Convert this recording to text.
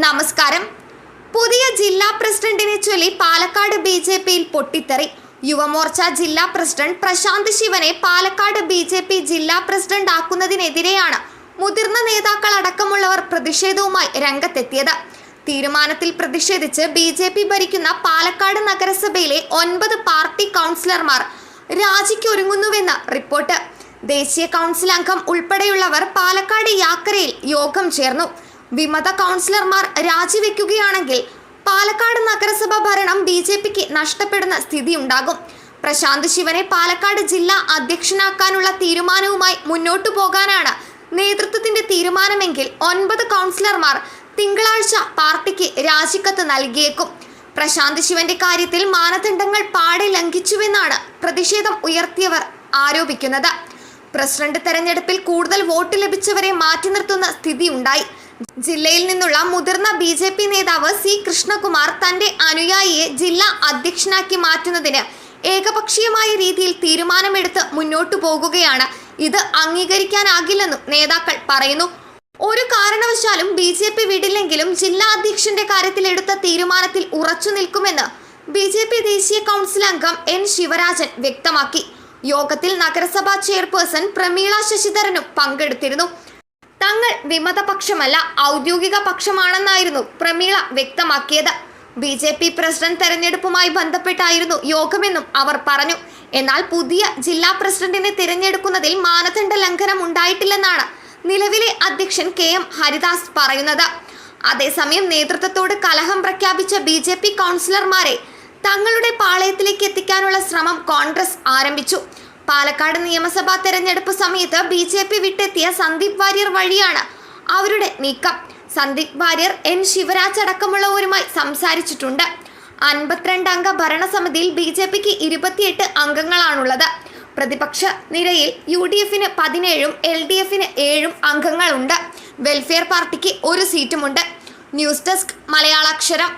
നമസ്കാരം. പുതിയ ജില്ലാ പ്രസിഡന്റിനെ ചൊല്ലി പാലക്കാട് ബിജെപിയിൽ പൊട്ടിത്തെറി. യുവമോർച്ച ജില്ലാ പ്രസിഡന്റ് പ്രശാന്ത് ശിവനെ പാലക്കാട് ബിജെപി ജില്ലാ പ്രസിഡന്റ് ആക്കുന്നതിനെതിരെയാണ് മുതിർന്ന നേതാക്കൾ അടക്കമുള്ളവർ പ്രതിഷേധവുമായി രംഗത്തെത്തിയത്. തീരുമാനത്തിൽ പ്രതിഷേധിച്ച് ബിജെപി ഭരിക്കുന്ന പാലക്കാട് നഗരസഭയിലെ 9 പാർട്ടി കൗൺസിലർമാർ രാജിക്കൊരുങ്ങുന്നുവെന്ന് റിപ്പോർട്ട്. ദേശീയ കൗൺസിൽ അംഗം ഉൾപ്പെടെയുള്ളവർ പാലക്കാട് യാക്കരയിൽ യോഗം ചേർന്നു. വിമത കൗൺസിലർമാർ രാജിവെക്കുകയാണെങ്കിൽ പാലക്കാട് നഗരസഭ ഭരണം ബിജെപിക്ക് നഷ്ടപ്പെടുന്ന സ്ഥിതിയുണ്ടാകും. പ്രശാന്ത് ശിവനെ പാലക്കാട് ജില്ലാ അധ്യക്ഷനാക്കാനുള്ള തീരുമാനവുമായി മുന്നോട്ടു പോകാനാണ് നേതൃത്വത്തിന്റെ തീരുമാനമെങ്കിൽ 9 കൗൺസിലർമാർ തിങ്കളാഴ്ച പാർട്ടിക്ക് രാജിക്കത്ത് നൽകിയേക്കും. പ്രശാന്ത് ശിവന്റെ കാര്യത്തിൽ മാനദണ്ഡങ്ങൾ പാടെ ലംഘിച്ചുവെന്നാണ് പ്രതിഷേധം ഉയർത്തിയവർ ആരോപിക്കുന്നത്. പ്രസിഡന്റ് തെരഞ്ഞെടുപ്പിൽ കൂടുതൽ വോട്ട് ലഭിച്ചവരെ മാറ്റി നിർത്തുന്ന സ്ഥിതിയുണ്ടായി. ജില്ലയിൽ നിന്നുള്ള മുതിർന്ന ബിജെപി നേതാവ് സി കൃഷ്ണകുമാർ തന്റെ അനുയായിയെ ജില്ലാ അധ്യക്ഷനാക്കി മാറ്റുന്നതിന് ഏകപക്ഷീയമായ രീതിയിൽ തീരുമാനമെടുത്ത് മുന്നോട്ടു പോകുകയാണ്. ഇത് അംഗീകരിക്കാനാകില്ലെന്നും നേതാക്കൾ പറയുന്നു. ഒരു കാരണവശാലും ബിജെപി വിടില്ലെങ്കിലും ജില്ലാ അധ്യക്ഷന്റെ കാര്യത്തിൽ എടുത്ത തീരുമാനത്തിൽ ഉറച്ചു നിൽക്കുമെന്ന് ബിജെപി ദേശീയ കൗൺസിൽ അംഗം എൻ ശിവരാജൻ വ്യക്തമാക്കി. യോഗത്തിൽ നഗരസഭാ ചെയർപേഴ്സൺ പ്രമീള ശശിധരനും പങ്കെടുത്തിരുന്നു. തങ്ങൾ വിമതപക്ഷമല്ല, ഔദ്യോഗിക പക്ഷമാണെന്നായിരുന്നു പ്രമീള വ്യക്തമാക്കിയത്. ബിജെപി പ്രസിഡന്റ് തെരഞ്ഞെടുപ്പുമായി ബന്ധപ്പെട്ടായിരുന്നു യോഗമെന്നും അവർ പറഞ്ഞു. എന്നാൽ പുതിയ ജില്ലാ പ്രസിഡന്റിനെ തിരഞ്ഞെടുക്കുന്നതിൽ മാനദണ്ഡ ലംഘനം ഉണ്ടായിട്ടില്ലെന്നാണ് നിലവിലെ അധ്യക്ഷൻ KM ഹരിദാസ് പറയുന്നത്. അതേസമയം നേതൃത്വത്തോട് കലഹം പ്രഖ്യാപിച്ച ബിജെപി കൗൺസിലർമാരെ തങ്ങളുടെ പാളയത്തിലേക്ക് എത്തിക്കാനുള്ള ശ്രമം കോൺഗ്രസ് ആരംഭിച്ചു. പാലക്കാട് നിയമസഭാ തെരഞ്ഞെടുപ്പ് സമയത്ത് ബിജെപി വിട്ടെത്തിയ സന്ദീപ് വാര്യർ വഴിയാണ് അവരുടെ നീക്കം. സന്ദീപ് വാര്യർ എൻ ശിവരാജ് അടക്കമുള്ളവരുമായി സംസാരിച്ചിട്ടുണ്ട്. 52 അംഗ ഭരണസമിതിയിൽ ബിജെപിക്ക് 28 അംഗങ്ങളാണുള്ളത്. പ്രതിപക്ഷ നിരയിൽ UDFന് 17ഉം LDFന് 7ഉം അംഗങ്ങളുണ്ട്. വെൽഫെയർ പാർട്ടിക്ക് 1 സീറ്റുമുണ്ട്. News desk മലയാളാക്ഷരം.